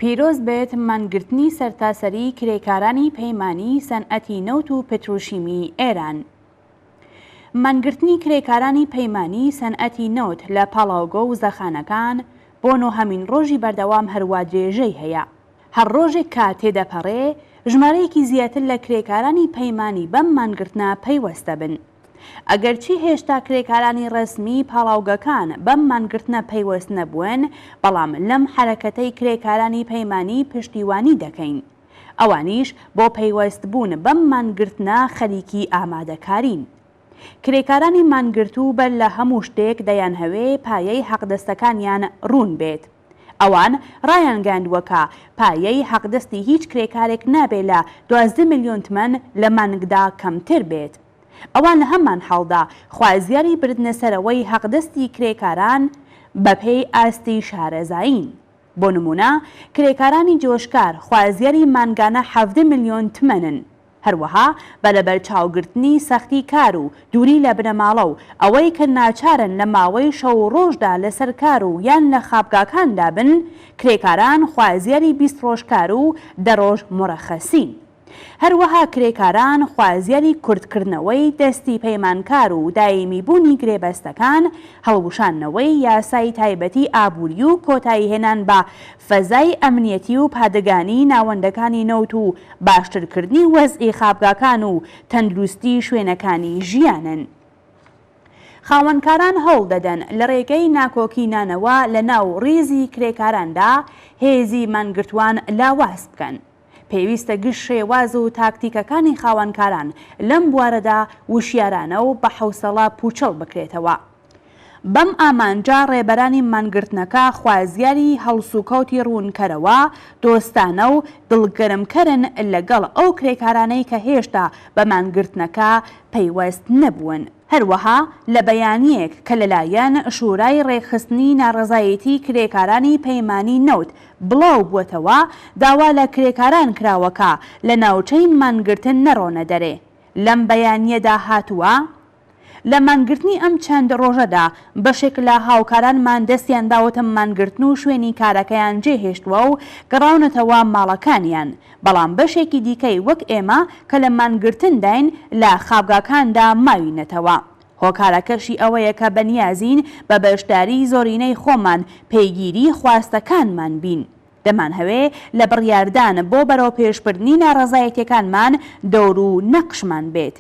پیرۆزبێت مانگرتنی سەرتاسەری کرێکارانی پەیمانی سەنعەتی نەوت و پێترۆشیمیی ئێران. مانگرتنی کرێکارانی پەیمانی سەنعەتی نەوت لە پاڵاوگۆ و زەخانەکان بۆ نۆهەمین ڕۆژی بەردەوام هەروە درێژەی هەیە. هەر ڕۆژێک کە تێدەپەڕێ ژمارەیەکی زیاتر لە کرێکارانی پەیمانی بەم مانگرتنە پەیوەستە بن. ئەگەرچی هێشتا کرێکارانی ڕسمی پاڵاوگەکان بەم مانگرتنە پەیوەست نەبوون، بەڵام لەم حرەکەتەی کرێکارانی پەیمانی پشتیوانی دەکەین. ئەوانیش بۆ پەیوەستبوون بەم مانگرتنە خەریکی ئامادەکارین. کرێکارانی مانگرتوو بەر لە هەموو شتێک دەیان هەوێ پایەی حەقدەستەکانیان ڕوون بێت. ئەوان ڕایانگەاندووەکە پایەی حەقدەستی هیچ کرێکارێک نابێت لە 12 ملیۆن تمەن لە مانگدا کەمتر بێت. ئەوان لە هەمان حاڵدا خوازیاری بردنە سەرەوەی حەقدەستی کرێکاران بەپێی ئاستی شارەزایین. بۆ نمونە کرێکارانی جۆشکار خوازیاری مانگانە 17 ملیۆن تمەنن. هەروەها بەلەبەر چاوگرتنی سەختی کار و دووری لە بنەماڵە و ئەوەی کە ناچارن لە ماوەی شەو و ڕۆژدا لەسەر کار و یان لە خاپگاکاندا بن، کرێکاران خوازیاری 20 ڕۆژکار و 10 ڕۆژ مڕەخەسین. هەروەها کرێکاران خوازیاری کورتکردنەوەی دەستی پەیمانکار و دایمیبوونی گرێبەستەکان، هەڵوشاندنەوەی یاسای تایبەتی ئابووری و کۆتایی هێنان بە فەزای ئەمنیەتی و پادەگانی ناوەندەکانی نەوت و باشترکردنی وەزعی خاپگاکان و تەندروستی شوێنەکانی ژیانن. خاوەنکاران هەوڵ دەدەن لە ڕێگەی ناکۆکینانەوە لە ناو ڕیزی کرێکاراندا هێزی مانگرتوان لاواز بکەن. پێویستە گشت شێواز و تاکتیکەکانی خاوەنکاران لەم بوارەدا وشیارانە و بە حوسەڵە پوچەڵ بکرێتەوە. بەم ئامانجا ڕێبەرانی مانگرتنەکە خوازیاری هەڵسوکەوتی ڕوونکەرەوە، دۆستانە و دڵگەرمکەرن لەگەڵ ئەو کرێکارانەی کە هێشتا بە مانگرتنەکە پەیوەست نەبوون. هەروەها لە بەیانیەک کە لەلایەن شورای ڕێکخستنی ناڕەزایەتی کرێکارانی پەیمانی نەوت بڵاو بووەتەوە، داوا لە کرێکاران کراوەکە لە ناوچەی مانگرتن نەڕۆنە دەرێ. لەم بەیانیەدا هاتووە لە مانگرتنی ئەم چەند ڕۆژەدا بەشێک لە هاوکارانمان دەستیان داوەتە مانگرتن و شوێنی کارەکەیان جێهێشتووە و گەڕاونەتەوە ماڵەکانیان، بەڵام بەشێکی دیکەی وەک ئێمە کە لە مانگرتنداین لە خابگاکاندا ماوینەتەوە. هۆکارەکەشی ئەوەیە کە بەنیازین بە بەشداری زۆرینەی خۆمان پێیگیری خواستەکانمان بین. دەمان هەوێ لە بڕیاردان بۆ بەرەو پێشبردنی ناڕەزایەتیەکانمان دەور و نەقشمان بێت.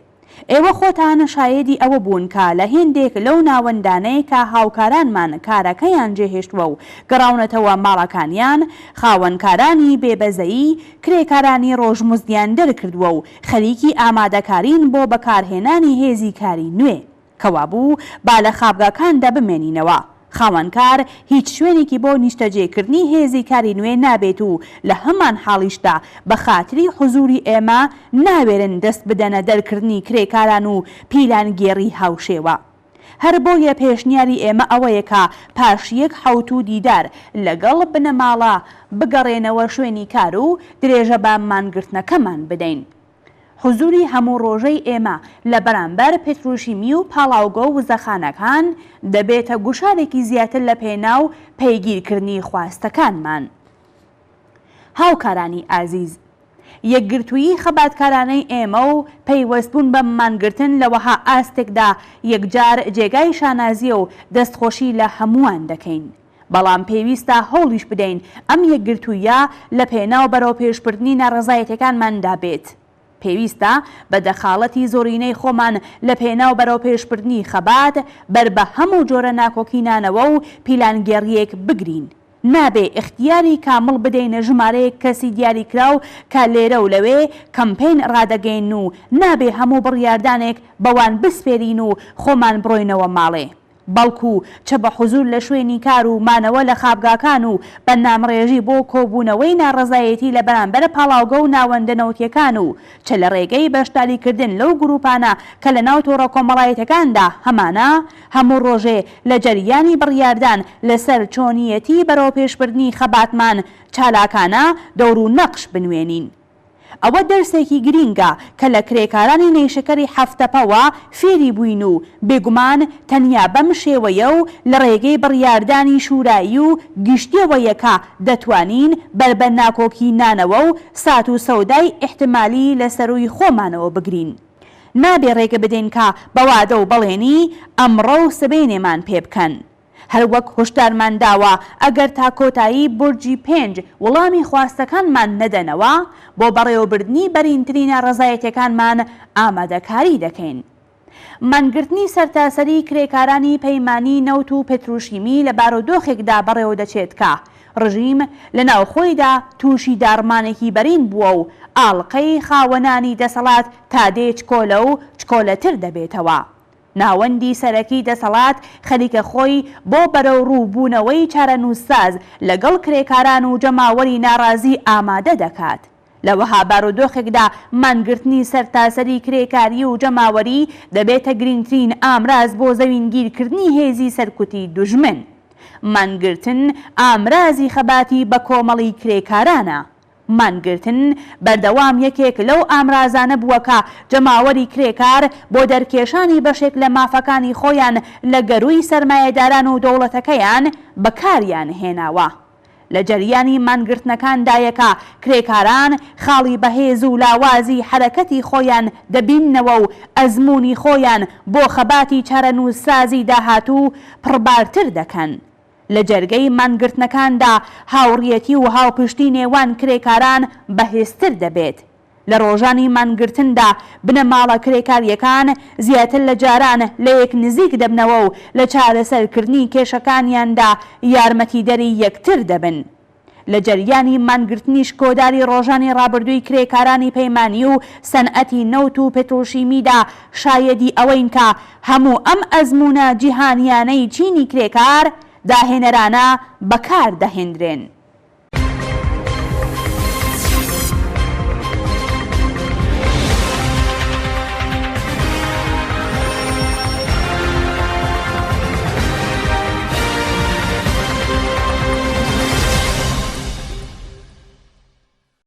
ئێوە خۆتان شایەدی ئەوە بوون کە لە هێندێک لەو ناوەندانەی کە هاوکارانمان کارەکەیان جێهێشتووە و گەڕاونەتەوە ماڵەکانیان، خاوەنکارانی بێبەزەیی کرێکارانی ڕۆژمزدیان دەرکردووە و خەریکی ئامادەکارین بۆ بەکارهێنانی هێزی کاری نوێ کەوابوو با لە خابگاکاندا بمێنینەوە. خاوەنکار هیچ شوێنێکی بۆ نیشتەجێکردنی هێزی کاری نوێ نابێت و لە هەمان حاڵیشدا بە خاتری حوزوری ئێمە ناوێرن دەست بدەنە دەرکردنی کرێکاران و پیلانگێڕی هاوشێوە. هەر بۆیە پێشنیاری ئێمە ئەوەیە کە پاش یەک حەوت و دیدار لەگەڵ بنەماڵە بگەڕێنەوە شوێنی کار و درێژە بە مانگرتنەکەمان بدەین. حوزوری هەموو ڕۆژەی ئێمە لە بەرامبەر پێترۆشیمی و پاڵاوگۆ و زەخانەکان دەبێتە گوشارێکی زیاتر لە پێناو پەیگیرکردنی خواستەکانمان. هاوکارانی ئازیز، یەکگرتوویی خەباتکارانەی ئێمە و پەیوەستبوون بە مانگرتن لەوەها ئاستێکدا یەکجار جێگای شانازیە و دەستخۆشی لە هەمووان دەکەین. بەڵام پێویستە هەوڵیش بدەین ئەم یەکگرتوویە لە پێناو بەرەو پێشبردنی ناڕەزایەتیەکانماندا بێت. پێویستە بە دەخاڵەتی زۆرینەی خۆمان لە پێناو بەرەو پێشبردنی خەبات بەر بە هەموو جۆرە ناکۆکینانەوە و پیلانگێڕیەک بگرین. نابێ اختیاری کامڵ بدەینە ژمارەیەک کەسی دیاریکراو کە لێرە و لەوێ کەمپین ڕادەگەین و نابێ هەموو بڕیاردانێک بەوان بسپێرین و خۆمان بڕۆینەوە ماڵێ. بەڵکو چە بە حوزور لە شوێنی کار و مانەوە لە خابگاکان و بەرنامڕێژی بۆ کۆبوونەوەی ناڕەزایەتی لە بەرامبەر پاڵاوگە و ناوەندە نەوتیەکان و چە لە ڕێگەی بەشداریکردن لەو گروپانە کە لە ناو تۆڕە کۆمەڵایەتەکاندا هەمانە هەموو ڕۆژێ لە جەریانی بڕیاردان لەسەر چۆنیەتی بەرەو پێشبردنی خەباتمان چالاکانە دەور و نەقش بنوێنین. ئەوە دەرسێکی گرینگە کە لە کرێکارانی نەیشەکەری هەفتەپەوە فێری بووین و بێگومان تەنیا بەم شێوەیە و لە ڕێگەی بڕیاردانی شورایی و گشتیەوەیەکە دەتوانین بەربە ناکۆکی نانەوە و سات و سەودای ئیحتیمالی لە سەروی خۆمانەوە بگرین. نابێ ڕێگە بدەین کە بەوادە و بەڵێنی ئەمڕۆ و سبەینێمان پێ بکەن. هەر وەک هۆشدارمان داوە ئەگەر تا کۆتایی بورجی 5 وەڵامی خواستەکانمان نەدەنەوە بۆ بەڕێوەبردنی بەرینترینە ڕەزایەتەکانمان ئامادەکاری دەکەین. مانگرتنی سەرتاسەری کرێکارانی پەیمانی نەوت و پێترۆشیمیی لە بارودۆخێکدا بەڕێوە دەچێت کە ڕژیم لە ناوخۆیدا تووشی داڕمانێکی بەرین بووە و ئاڵقەی خاوەنانی دەسەڵات تا دێ چکۆلە و چکۆلەتر دەبێتەوە. ناوەندی سەرەکی دەسەڵات خەریکە خۆی بۆ بەرەو ڕووبوونەوەی چارەنووسساز لەگەڵ کرێکاران و جەماوەری ناڕازی ئامادە دەکات. لەوەها بارودۆخێکدا مانگرتنی سەرتاسەری کرێکاری و جەماوەری دەبێتە گرنگترین ئامراز بۆ زەوینگیرکردنی هێزی سەرکوتی دوژمن. مانگرتن ئامرازی خەباتی بە کۆمەڵی کرێکارانە. مانگرتن بەردەوام یەکێک لەو ئامرازانە بووەکە جەماوەری کرێکار بۆ دەرکێشانی بەشێک لە مافەکانی خۆیان لە گەروی سەرمایەداران و دەوڵەتەکەیان بەکاریان هێناوە. لە جەریانی مانگرتنەکاندایەکە کرێکاران خاڵی بەهێز و لاوازی حرەکەتی خۆیان دەبیننەوە و ئەزمموی خۆیان بۆ خەباتی چارەنووسسازی داهاتوو پڕبارتر دەکەن. لە جەرگەی مانگرتنەکاندا هاوڕێتی و هاوپشتی نێوان کرێکاران بەهێزتر دەبێت. لە ڕۆژانی مانگرتندا بنەماڵە کرێکاریەکان زیاتر لە جاران لە یەک نزیک دەبنەوە و لە چارەسەرکردنی کێشەکانیاندا یارمەتیدەری یەکتر دەبن. لە جەریانی مانگرتنیش کۆداری ڕۆژانی ڕابردووی کرێکارانی پەیمانی و سەنعەتی نەوت و پێترۆشیمیدا شایەدی ئەوەین کە هەموو ئەم ئەزمونە جیهانیانەی چینی کرێکار داهێنەرانە بەکار دەهێنرێن.